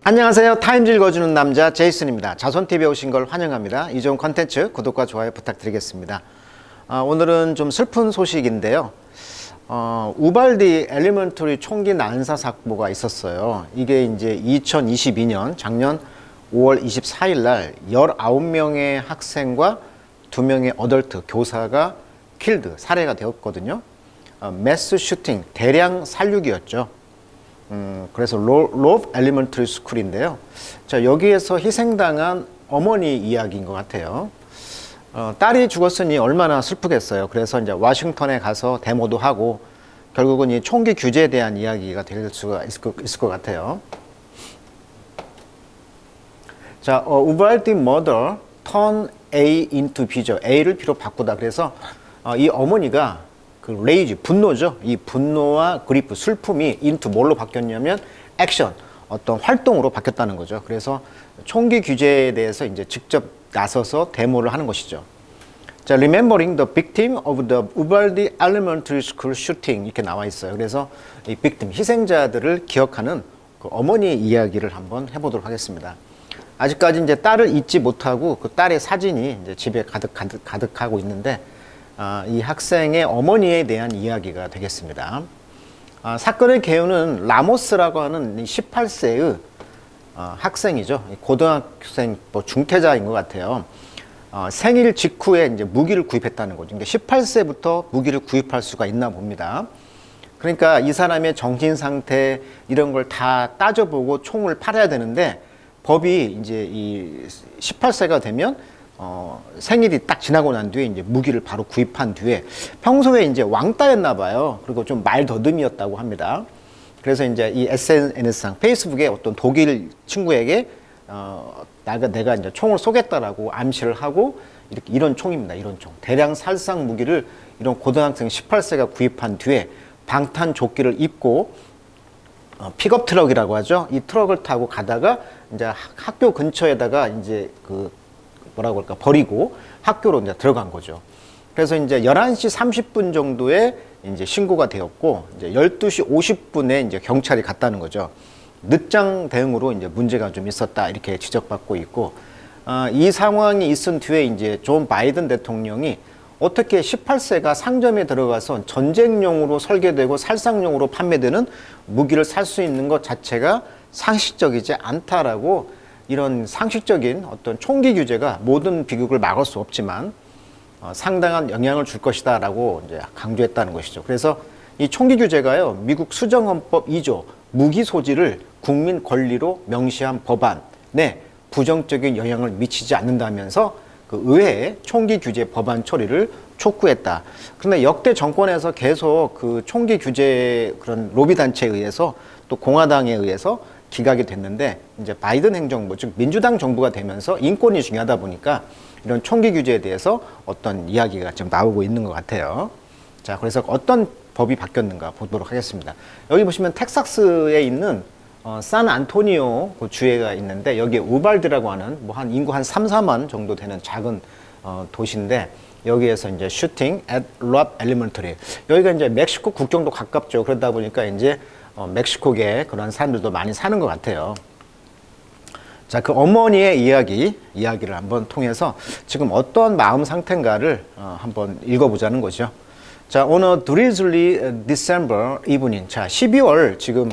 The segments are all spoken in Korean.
안녕하세요. 타임즈 읽어주는 남자 제이슨입니다. 자손TV에 오신 걸 환영합니다. 이 좋은 컨텐츠 구독과 좋아요 부탁드리겠습니다. 오늘은 좀 슬픈 소식인데요. 우발디 엘리먼터리 총기 난사 사고가 있었어요. 이게 이제 2022년 작년 5월 24일 날 19명의 학생과 2명의 어덜트 교사가 살해가 되었거든요. 매스 슈팅, 대량 살육이었죠. 그래서 로브 엘리먼터리 스쿨인데요. 자, 여기에서 희생당한 어머니 이야기인 것 같아요. 딸이 죽었으니 얼마나 슬프겠어요. 그래서 이제 워싱턴에 가서 데모도 하고 결국은 이 총기 규제에 대한 이야기가 될 수가 있을 것 같아요. 자, 우발디 mother turn A into B죠. A를 B로 바꾸다. 그래서 이 어머니가 그 레이지, 분노죠. 이 분노와 그리프, 슬픔이 into 뭘로 바뀌었냐면 액션, 어떤 활동으로 바뀌었다는 거죠. 그래서 총기 규제에 대해서 이제 직접 나서서 데모를 하는 것이죠. 자, remembering the victim of the Uvalde Elementary School shooting 이렇게 나와 있어요. 그래서 이 victim, 희생자들을 기억하는 그 어머니의 이야기를 한번 해보도록 하겠습니다. 아직까지 이제 딸을 잊지 못하고 그 딸의 사진이 이제 집에 가득하고 있는데 이 학생의 어머니에 대한 이야기가 되겠습니다. 사건의 개요는 라모스라고 하는 18세의 학생이죠. 고등학생 중퇴자인 것 같아요. 생일 직후에 이제 무기를 구입했다는 거죠. 그러니까 18세부터 무기를 구입할 수가 있나 봅니다. 그러니까 이 사람의 정신 상태 이런 걸 다 따져보고 총을 팔아야 되는데 법이 이제 이 18세가 되면 생일이 딱 지나고 난 뒤에 이제 무기를 바로 구입한 뒤에 평소에 이제 왕따였나 봐요. 그리고 좀 말더듬이었다고 합니다. 그래서 이제 이 SNS상 페이스북에 어떤 독일 친구에게 내가 이제 총을 쏘겠다라고 암시를 하고 이런 총입니다. 이런 총. 대량 살상 무기를 이런 고등학생 18세가 구입한 뒤에 방탄 조끼를 입고 픽업 트럭이라고 하죠. 이 트럭을 타고 가다가 이제 학교 근처에다가 이제 뭐라고 할까 버리고 학교로 이제 들어간 거죠. 그래서 이제 11시 30분 정도에 이제 신고가 되었고 이제 12시 50분에 이제 경찰이 갔다는 거죠. 늦장 대응으로 이제 문제가 좀 있었다 이렇게 지적받고 있고 이 상황이 있은 뒤에 이제 존 바이든 대통령이 어떻게 18세가 상점에 들어가서 전쟁용으로 설계되고 살상용으로 판매되는 무기를 살 수 있는 것 자체가 상식적이지 않다라고 이런 상식적인 어떤 총기 규제가 모든 비극을 막을 수 없지만 상당한 영향을 줄 것이다 라고 이제 강조했다는 것이죠. 그래서 이 총기 규제가요, 미국 수정헌법 2조 무기 소지를 국민 권리로 명시한 법안에 부정적인 영향을 미치지 않는다면서 그 의회에 총기 규제 법안 처리를 촉구했다. 그런데 역대 정권에서 계속 그 총기 규제 그런 로비 단체에 의해서 또 공화당에 의해서 기각이 됐는데 이제 바이든 행정부 즉 민주당 정부가 되면서 인권이 중요하다 보니까 이런 총기 규제에 대해서 어떤 이야기가 좀 나오고 있는 것 같아요. 자, 그래서 어떤 법이 바뀌었는가 보도록 하겠습니다. 여기 보시면 텍사스에 있는 산 안토니오 그 주에가 있는데 여기에 우발드라고 하는 뭐 한 인구 한 3, 4만 정도 되는 작은 도시인데 여기에서 이제 슈팅 at 로브 엘리먼터리 여기가 이제 멕시코 국경도 가깝죠. 그러다 보니까 이제 멕시코계 그런 사람들도 많이 사는 것 같아요. 자, 그 어머니의 이야기를 한번 통해서 지금 어떤 마음 상태인가를 한번 읽어보자는 거죠. 자, 오늘 drizzly December evening. 자, 12월 지금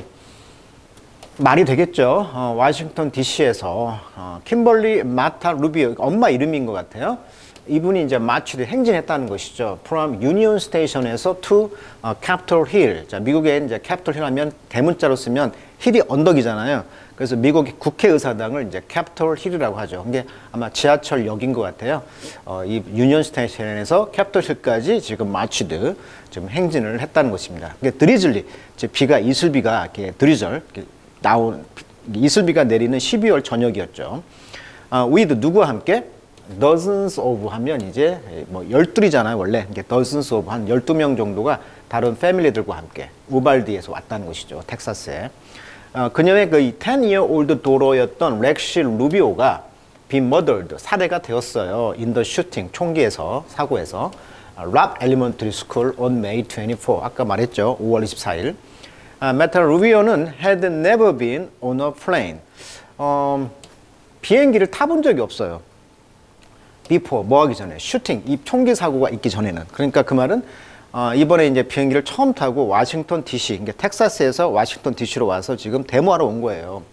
말이 되겠죠. 워싱턴 DC에서 킴벌리 마타 루비오 엄마 이름인 것 같아요. 이분이 이제 마치를 행진했다는 것이죠. From Union Station에서 to Capitol Hill. 자, 미국의 이제 Capitol Hill 하면 대문자로 쓰면 힐이 언덕이잖아요. 그래서 미국 국회의사당을 이제 Capitol Hill이라고 하죠. 이게 아마 지하철역인 것 같아요. 이 Union Station에서 Capitol Hill까지 지금 마치드 지금 행진을 했다는 것입니다. 이게 드리즐리, 즉 비가 이슬비가 이렇게 드리즐 나온 이슬비가 내리는 12월 저녁이었죠. with 누구와 함께? dozens of 하면 이제 뭐 12이잖아요 원래. 이게 dozens of 한 12명 정도가 다른 패밀리들과 함께 우발디에서 왔다는 것이죠. 텍사스에. 그녀의 그 10-year-old daughter였던 렉시 루비오가 been murdered, 살해가 되었어요. in the shooting, 총기에서, 사고에서. 로브 엘리먼터리 스쿨 on May 24. 아까 말했죠. 5월 24일. 메타 루비오는 had never been on a plane. 비행기를 타본 적이 없어요. before 뭐 하기 전에 슈팅 이 총기 사고가 있기 전에는. 그러니까 그 말은 이번에 이제 비행기를 처음 타고 워싱턴 DC, 그러니까 텍사스에서 워싱턴 DC로 와서 지금 데모하러 온 거예요.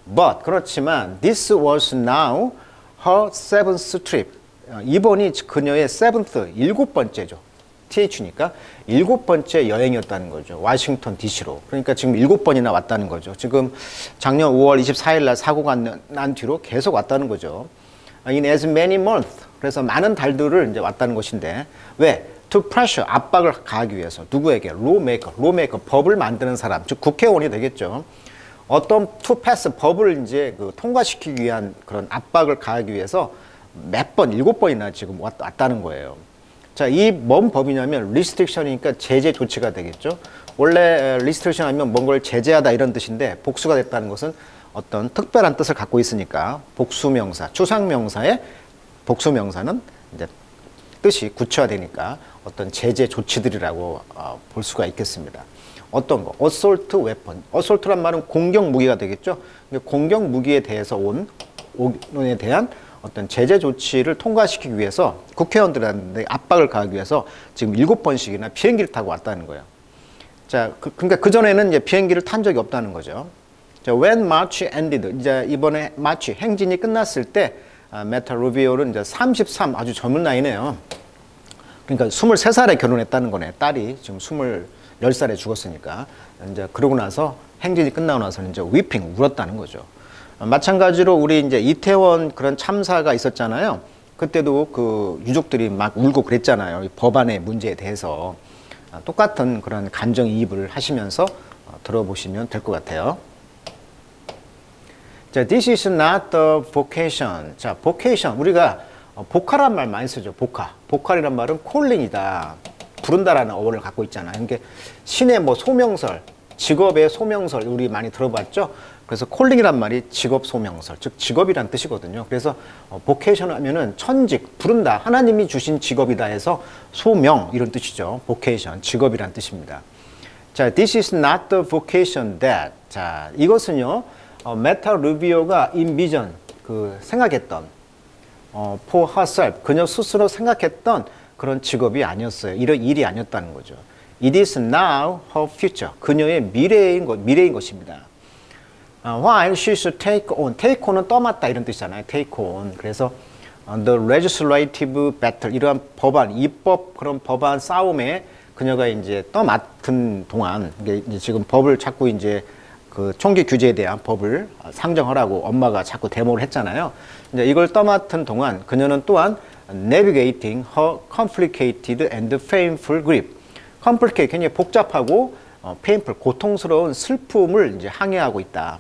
But 그렇지만 this was now her seventh trip. 이번이 그녀의 seventh 일곱 번째죠. TH니까 일곱 번째 여행이었다는 거죠. 워싱턴 DC로. 그러니까 지금 일곱 번이나 왔다는 거죠. 지금 작년 5월 24일 날 사고가 난 뒤로 계속 왔다는 거죠. In as many months. 그래서 많은 달들을 이제 왔다는 것인데 왜? To pressure 압박을 가하기 위해서 누구에게? lawmaker 법을 만드는 사람, 즉 국회의원이 되겠죠. 어떤 to pass 법을 이제 통과시키기 위한 그런 압박을 가하기 위해서 몇 번, 일곱 번이나 지금 왔다는 거예요. 자, 이 뭔 법이냐면 restriction이니까 제재 조치가 되겠죠. 원래 restriction 하면 뭔 걸 제재하다 이런 뜻인데 복수가 됐다는 것은 어떤 특별한 뜻을 갖고 있으니까 복수명사, 추상명사의 복수명사는 이제 뜻이 구체화되니까 어떤 제재 조치들이라고 볼 수가 있겠습니다. 어떤 거? assault weapon. assault란 말은 공격 무기가 되겠죠. 공격 무기에 대해서 온에 대한 어떤 제재 조치를 통과시키기 위해서 국회의원들한테 압박을 가하기 위해서 지금 7번씩이나 비행기를 타고 왔다는 거예요. 자, 그러니까 그전에는 이제 비행기를 탄 적이 없다는 거죠. 자, when March ended, 이제 이번에 마치 행진이 끝났을 때 메타 루비오는 이제 33, 아주 젊은 나이네요. 그러니까 23살에 결혼했다는 거네. 딸이 지금 10살에 죽었으니까. 이제 그러고 나서 행진이 끝나고 나서는 이제 위핑, 울었다는 거죠. 마찬가지로 우리 이제 이태원 그런 참사가 있었잖아요. 그때도 그 유족들이 막 울고 그랬잖아요. 이 법안의 문제에 대해서. 똑같은 그런 감정이입을 하시면서 들어보시면 될 것 같아요. 자, this is not the vocation. 자, vocation. 우리가 복화란 말 많이 쓰죠. 복화. 복화이란 말은 calling이다. 부른다라는 어원을 갖고 있잖아요. 그러니까 신의 뭐 소명설, 직업의 소명설 우리 많이 들어봤죠. 그래서 calling이란 말이 직업 소명설, 즉 직업이란 뜻이거든요. 그래서 vocation 하면은 천직, 부른다. 하나님이 주신 직업이다 해서 소명 이런 뜻이죠. vocation, 직업이란 뜻입니다. 자, this is not the vocation that. 자, 이것은요. 메타 루비오가 envision, 생각했던 for herself, 그녀 스스로 생각했던 그런 직업이 아니었어요. 이런 일이 아니었다는 거죠. It is now her future. 그녀의 미래인 것입니다. While she should take on. take on은 떠맡다 이런 뜻이잖아요. take on. 그래서 the legislative battle, 이러한 법안, 입법 그런 법안 싸움에 그녀가 이제 떠맡은 동안, 이제 지금 법을 자꾸 이제 그 총기 규제에 대한 법을 상정하라고 엄마가 자꾸 데모를 했잖아요. 이제 이걸 떠맡은 동안 그녀는 또한 navigating her complicated and painful grief. complicated, 굉장히 복잡하고 painful, 고통스러운 슬픔을 이제 항해하고 있다.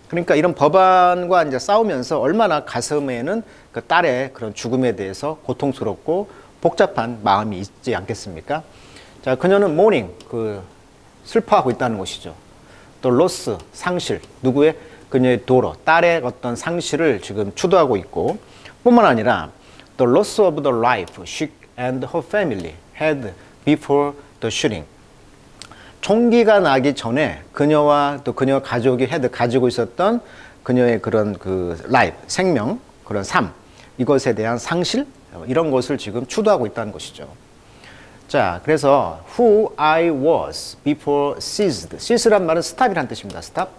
그러니까 이런 법안과 이제 싸우면서 얼마나 가슴에는 그 딸의 그런 죽음에 대해서 고통스럽고 복잡한 마음이 있지 않겠습니까? 자, 그녀는 mourning, 슬퍼하고 있다는 것이죠. 또 loss, 상실, 누구의? 그녀의 daughter, 딸의 어떤 상실을 지금 추도하고 있고, 뿐만 아니라 the loss of the life she and her family had before the shooting. 총기가 나기 전에 그녀와 또 그녀 가족이 가지고 있었던 그녀의 그런 life, 생명, 그런 삶, 이것에 대한 상실, 이런 것을 지금 추도하고 있다는 것이죠. 자, 그래서 who I was before ceased. cease란 말은 stop이란 뜻입니다. stop.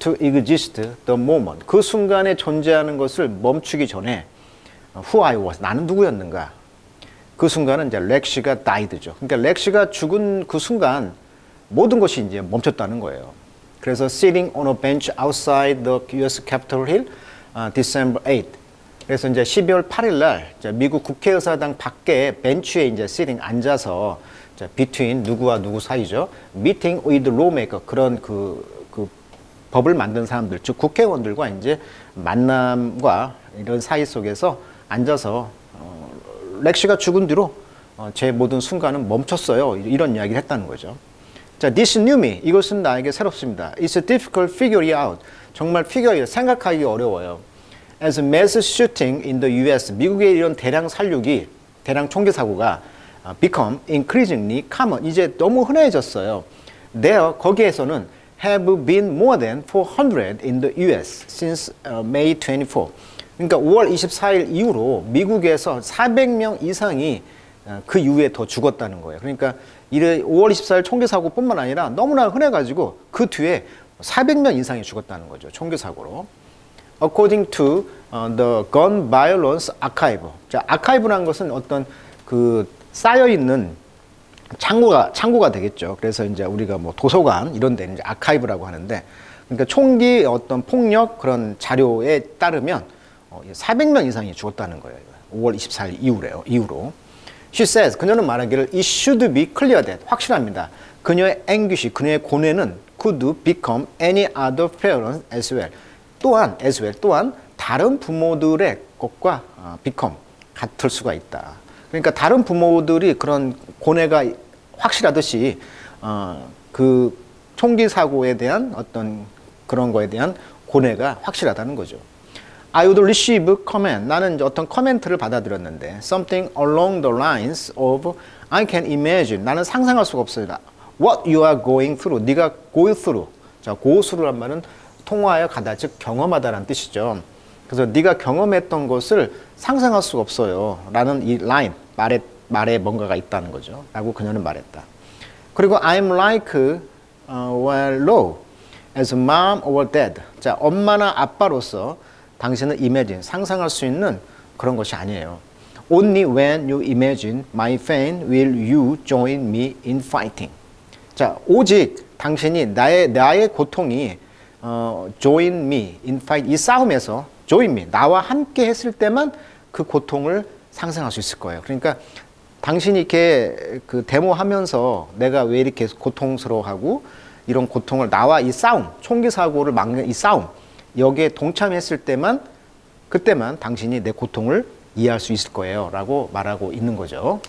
to exist the moment. 그 순간에 존재하는 것을 멈추기 전에 who I was. 나는 누구였는가. 그 순간은 이제 렉시가 died죠. 그러니까 렉시가 죽은 그 순간 모든 것이 이제 멈췄다는 거예요. 그래서 sitting on a bench outside the U.S. Capitol Hill, December 8th. 그래서 이제 12월 8일 날 미국 국회의사당 밖에 벤치에 이제 sitting 앉아서 between 누구와 누구 사이죠. meeting with lawmaker, 그런 그 법을 만든 사람들, 즉 국회의원들과 이제 만남과 이런 사이 속에서 앉아서 렉시가 죽은 뒤로 제 모든 순간은 멈췄어요. 이런 이야기를 했다는 거죠. 자, this new me, 이것은 나에게 새롭습니다. It's difficult to figure out. 정말 생각하기 어려워요. As mass shooting in the U.S., 미국의 이런 대량 살육이, 대량 총기 사고가 become increasingly common, 이제 너무 흔해졌어요. There, 거기에서는 have been more than 400 in the US since May 24. 그러니까 5월 24일 이후로 미국에서 400명 이상이 그 이후에 더 죽었다는 거예요. 그러니까 5월 24일 총기 사고뿐만 아니라 너무나 흔해가지고 그 뒤에 400명 이상이 죽었다는 거죠. 총기 사고로. According to the Gun Violence Archive. 자, 아카이브라는 것은 어떤 그 쌓여 있는 창고가 되겠죠. 그래서 이제 우리가 뭐 도서관 이런 데는 이제 아카이브라고 하는데, 그러니까 총기 어떤 폭력 그런 자료에 따르면 400명 이상이 죽었다는 거예요. 5월 24일 이후로. She says, 그녀는 말하기를 it should be clear that, 확실합니다. 그녀의 anguish, 그녀의 고뇌는 could become any other parent as well. 또한 다른 부모들의 것과 become, 같을 수가 있다. 그러니까 다른 부모들이 그런 고뇌가 확실하듯이 그 총기 사고에 대한 어떤 그런 거에 대한 고뇌가 확실하다는 거죠. I would receive comment. 나는 어떤 코멘트를 받아들였는데 something along the lines of I can imagine. 나는 상상할 수가 없습니다. What you are going through. 네가 go through. 자, go through란 말은 통화하여 가다, 즉 경험하다라는 뜻이죠. 그래서 네가 경험했던 것을 상상할 수가 없어요. 라는 이 라인, 말에 뭔가가 있다는 거죠. 라고 그녀는 말했다. 그리고 I'm like well low as mom or dad. 자, 엄마나 아빠로서 당신은 imagine, 상상할 수 있는 그런 것이 아니에요. Only when you imagine my pain will you join me in fighting. 자, 오직 당신이 나의 고통이 join me in fight, 이 싸움에서 join me, 나와 함께 했을 때만 그 고통을 상상할 수 있을 거예요. 그러니까 당신이 이렇게 그 데모하면서 내가 왜 이렇게 고통스러워하고 이런 고통을 나와 이 싸움, 총기 사고를 막는 이 싸움, 여기에 동참했을 때만, 그때만 당신이 내 고통을 이해할 수 있을 거예요 라고 말하고 있는 거죠.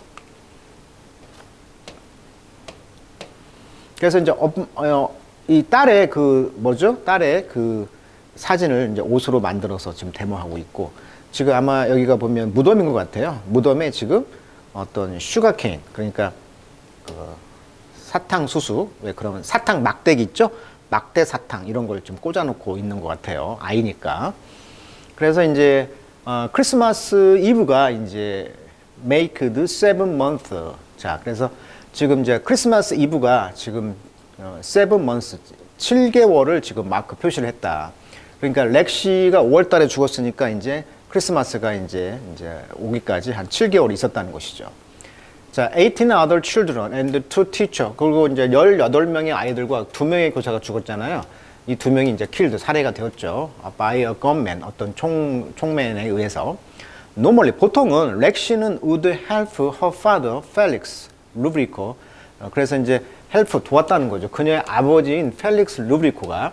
그래서 이제 이 딸의 딸의 그 사진을 이제 옷으로 만들어서 지금 데모하고 있고, 지금 아마 여기가 보면 무덤인 것 같아요. 무덤에 지금 어떤 슈가케인, 그러니까 그 사탕수수, 왜 그러면 사탕 막대기 있죠? 막대 사탕 이런 걸 좀 꽂아놓고 있는 것 같아요. 아이니까. 그래서 이제 크리스마스 이브가 이제 make the 7month. 자, 그래서 지금 이제 크리스마스 이브가 지금 7 months, 7개월을 지금 마크 표시를 했다. 그러니까 렉시가 5월 달에 죽었으니까 이제 크리스마스가 이제 오기까지 한 7개월이 있었다는 것이죠. 자, 18 other children and 2 teacher. 그리고 이제 18명의 아이들과 2명의 교사가 죽었잖아요. 이 2명이 이제 killed, 살해가 되었죠. by a gunman, 어떤 총맨에 의해서. Normally, 보통은 렉시는 would help her father, Felix Rubrico. 그래서 이제 help, 도왔다는 거죠. 그녀의 아버지인 펠릭스 루브리코가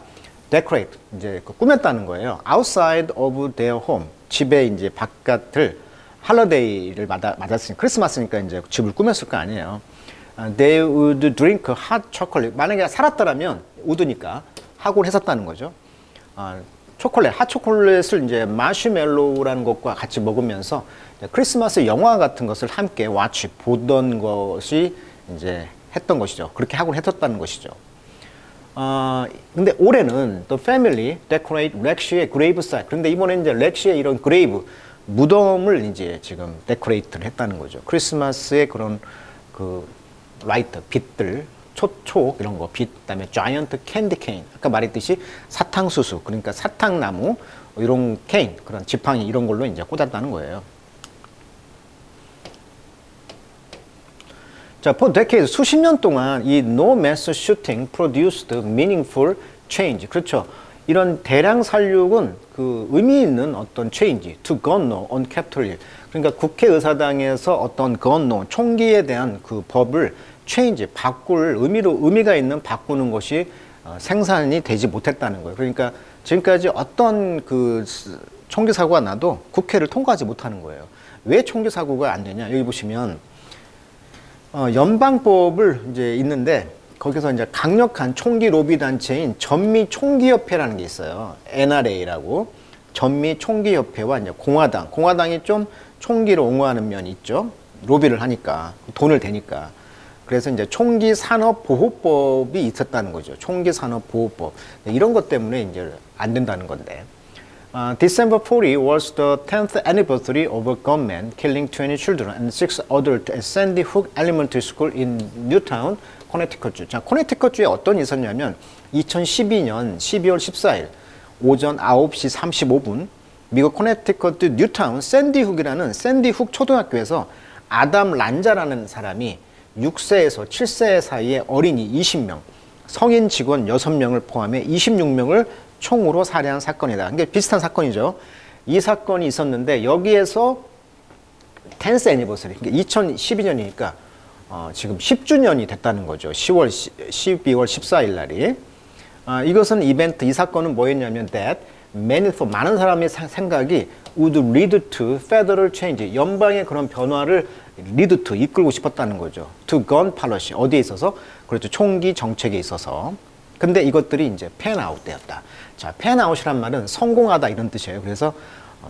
decorate, 이제 꾸몄다는 거예요. outside of their home. 집에 이제 바깥을 할러데이를 맞았으니까, 크리스마스니까 이제 집을 꾸몄을 거 아니에요. They would drink hot chocolate. 만약에 살았더라면 would니까 하곤 했었다는 거죠. 초콜릿, 핫초콜릿을 이제 마시멜로우라는 것과 같이 먹으면서 크리스마스 영화 같은 것을 함께 보던 것이 이제 했던 것이죠. 그렇게 하곤 했었다는 것이죠. 근데 올해는 the family decorate 렉시의 gravesite. 그런데 이번에 이제 렉시의 이런 grave, 무덤을 이제 지금 데코레이트를 했다는 거죠. 크리스마스의 그런 그 라이트, 빛들, 초 이런 거, 빛, 그다음에 giant candy cane. 아까 말했듯이 사탕수수, 그러니까 사탕나무 이런 케인, 그런 지팡이 이런 걸로 이제 꽂았다는 거예요. 자, for decades, 수십 년 동안 이 no mass shooting produced meaningful change. 그렇죠. 이런 대량 살육은 그 의미 있는 어떤 change, to gun law on Capitol Hill. 그러니까 국회의사당에서 어떤 gun law, 총기에 대한 그 법을 change, 의미가 있는 바꾸는 것이 생산이 되지 못했다는 거예요. 그러니까 지금까지 어떤 그 총기 사고가 나도 국회를 통과하지 못하는 거예요. 왜 총기 사고가 안 되냐? 여기 보시면 연방법을 이제 있는데 거기서 이제 강력한 총기 로비 단체인 전미 총기협회라는 게 있어요. NRA라고. 전미 총기협회와 이제 공화당이 좀 총기를 옹호하는 면이 있죠. 로비를 하니까, 돈을 대니까. 그래서 이제 총기 산업 보호법이 있었다는 거죠. 총기 산업 보호법. 이런 것 때문에 이제 안 된다는 건데. December 40 was the 10th anniversary of a gunman killing 20 children and 6 adults at Sandy Hook Elementary School in Newtown, 코네티컷주. 자, 코네티컷주에 어떤 일이 있었냐면 2012년 12월 14일 오전 9시 35분 미국 코네티컷주 뉴타운 샌디훅이라는 샌디훅 초등학교에서 아담 란자라는 사람이 6세에서 7세 사이의 어린이 20명, 성인 직원 6명을 포함해 26명을 총으로 살해한 사건이다. 이게 비슷한 사건이죠. 이 사건이 있었는데 여기에서 10th anniversary, 그러니까 2012년이니까 지금 10주년이 됐다는 거죠. 12월 14일 날이. 이것은 이벤트, 이 사건은 뭐였냐면 that 많은 사람의 생각이 would lead to federal change, 연방의 그런 변화를 lead to, 이끌고 싶었다는 거죠. to gun policy, 어디에 있어서? 그렇죠. 총기 정책에 있어서. 근데 이것들이 이제 pan out 되었다. 자, pan out이란 말은 성공하다 이런 뜻이에요. 그래서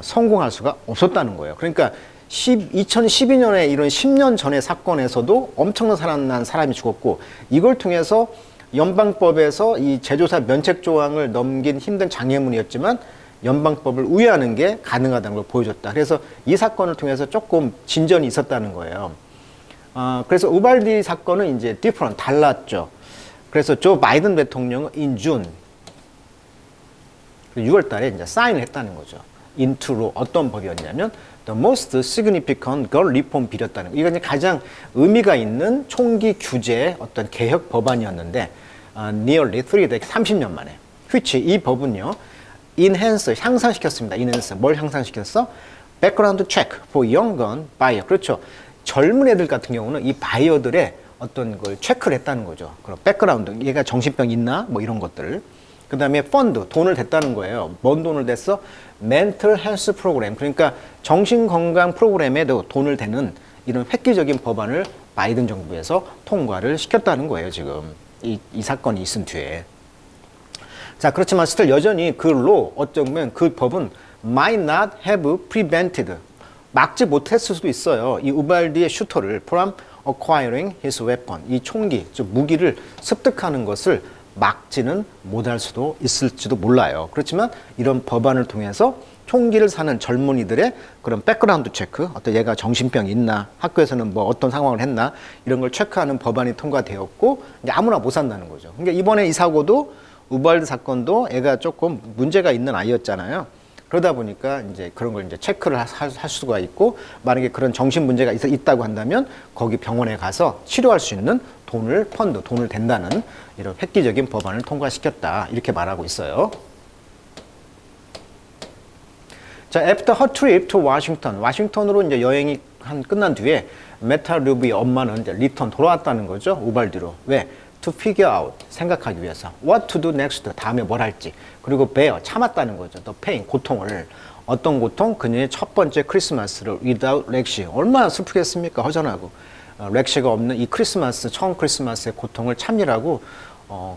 성공할 수가 없었다는 거예요. 그러니까 2012년에 이런 10년 전의 사건에서도 엄청난 살아난 사람이 죽었고, 이걸 통해서 연방법에서 이 제조사 면책 조항을 넘긴 힘든 장애물이었지만 연방법을 우회하는 게 가능하다는 걸 보여줬다. 그래서 이 사건을 통해서 조금 진전이 있었다는 거예요. 그래서 우발디 사건은 이제 different, 달랐죠. 그래서 조 바이든 대통령은 in June, 6월 달에 이제 사인을 했다는 거죠. into law, 어떤 법이었냐면 the most significant gun reform 비렸다는 거. 이건 이제 가장 의미가 있는 총기 규제 어떤 개혁 법안이었는데 nearly 3 decades, 30년 만에. which, 이 법은요, enhance, 향상시켰습니다. enhance, 뭘 향상시켰어? background check for young gun buyer. 그렇죠. 젊은 애들 같은 경우는 이 바이어들의 어떤 걸 체크를 했다는 거죠. 그럼 백그라운드, 얘가 정신병 있나? 뭐 이런 것들. 그 다음에 펀드, 돈을 댔다는 거예요. 뭔 돈을 댔어? 멘털 헬스 프로그램, 그러니까 정신건강 프로그램에도 돈을 대는 이런 획기적인 법안을 바이든 정부에서 통과를 시켰다는 거예요. 지금 이 사건이 있은 뒤에. 자, 그렇지만 스틸 여전히 그 로, 어쩌면 그 법은 might not have prevented, 막지 못했을 수도 있어요. 이 우발디의 슈터를 from acquiring his weapon, 이 총기, 즉 무기를 습득하는 것을 막지는 못할 수도 있을지도 몰라요. 그렇지만 이런 법안을 통해서 총기를 사는 젊은이들의 그런 백그라운드 체크, 어떤 얘가 정신병이 있나, 학교에서는 뭐 어떤 상황을 했나, 이런 걸 체크하는 법안이 통과되었고, 이제 아무나 못 산다는 거죠. 그러니까 이번에 이 사고도, 우발드 사건도 애가 조금 문제가 있는 아이였잖아요. 그러다 보니까 이제 그런 걸 이제 체크를 할 수가 있고, 만약에 그런 정신 문제가 있다고 한다면 거기 병원에 가서 치료할 수 있는 돈을 댄다는 이런 획기적인 법안을 통과시켰다. 이렇게 말하고 있어요. 자, after her trip to Washington, 워싱턴으로 이제 여행이 끝난 뒤에 메타 루비의 엄마는 이제 리턴 돌아왔다는 거죠. 우발디로. 왜? To figure out, 생각하기 위해서. What to do next, 다음에 뭘 할지. 그리고 bear, 참았다는 거죠. The pain, 고통을. 어떤 고통? 그녀의 첫 번째 크리스마스를 without 렉시. 얼마나 슬프겠습니까? 허전하고. 렉시가 없는 이 크리스마스, 처음 크리스마스의 고통을 참으라고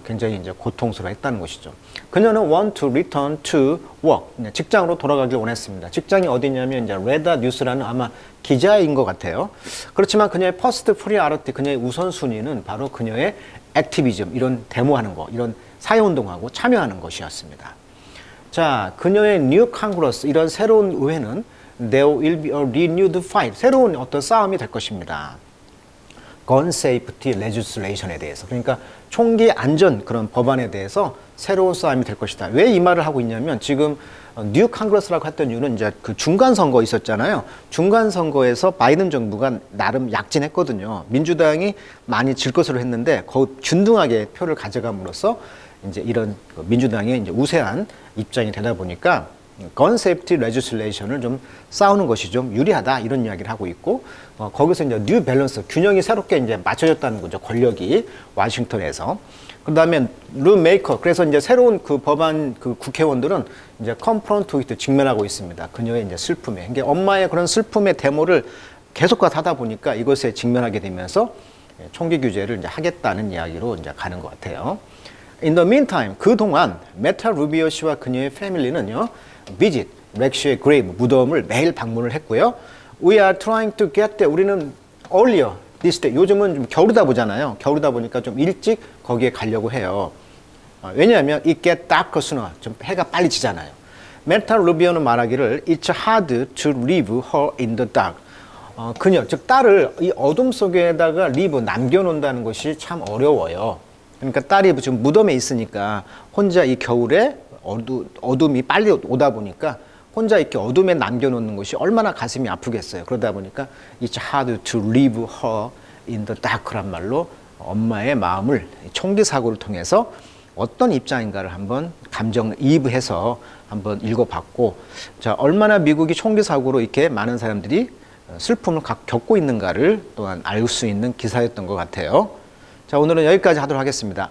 굉장히 이제 고통스러워했다는 것이죠. 그녀는 want to return to work, 직장으로 돌아가길 원했습니다. 직장이 어디냐면 이제 레다 뉴스라는 아마 기자인 것 같아요. 그렇지만 그녀의 퍼스트 프리어리티, 그녀의 우선순위는 바로 그녀의 액티비즘, 이런 데모하는 거, 이런 사회운동하고 참여하는 것이었습니다. 자, 그녀의 뉴 콩그레스, 이런 새로운 의회는 there will be a renewed fight, 새로운 어떤 싸움이 될 것입니다. 건 세이프티 레지슬레이션에 대해서, 그러니까 총기 안전 그런 법안에 대해서 새로운 싸움이 될 것이다. 왜 이 말을 하고 있냐면 지금 뉴 콩그레스라고 했던 이유는 이제 그 중간 선거 있었잖아요. 중간 선거에서 바이든 정부가 나름 약진했거든요. 민주당이 많이 질 것으로 했는데 거의 균등하게 표를 가져감으로써 이제 이런 민주당의 이제 우세한 입장이 되다 보니까 건 세이프티 레지슬레이션을 좀 싸우는 것이 좀 유리하다, 이런 이야기를 하고 있고, 거기서 이제 뉴 밸런스, 균형이 새롭게 이제 맞춰졌다는 거죠. 권력이 워싱턴에서. 그 다음에 루 메이커, 그래서 이제 새로운 그 법안 그 국회의원들은 이제 컨프런트 위트, 직면하고 있습니다. 그녀의 이제 슬픔에. 그러니까 엄마의 그런 슬픔의 데모를 계속해서 하다 보니까 이것에 직면하게 되면서 총기 규제를 이제 하겠다는 이야기로 이제 가는 것 같아요. In the meantime, 그동안 메타 루비오 씨와 그녀의 패밀리는요, visit 렉시의 grave, 무덤을 매일 방문을 했고요. We are trying to get there, 우리는 earlier, this day. 요즘은 좀 겨울이다 보잖아요. 겨울이다 보니까 좀 일찍 거기에 가려고 해요. 왜냐하면 it get darker sooner. 좀 해가 빨리 지잖아요. 메타 루비오는 말하기를 it's hard to leave her in the dark. 그녀, 즉 딸을 이 어둠 속에다가 leave, 남겨놓는다는 것이 참 어려워요. 그러니까 딸이 지금 무덤에 있으니까 혼자 이 겨울에 어둠이 빨리 오다 보니까 혼자 이렇게 어둠에 남겨놓는 것이 얼마나 가슴이 아프겠어요. 그러다 보니까 it's hard to leave her in the dark란 말로 엄마의 마음을 총기 사고를 통해서 어떤 입장인가를 한번 감정이입해서 한번 읽어봤고, 자, 얼마나 미국이 총기 사고로 이렇게 많은 사람들이 슬픔을 겪고 있는가를 또한 알 수 있는 기사였던 것 같아요. 자, 오늘은 여기까지 하도록 하겠습니다.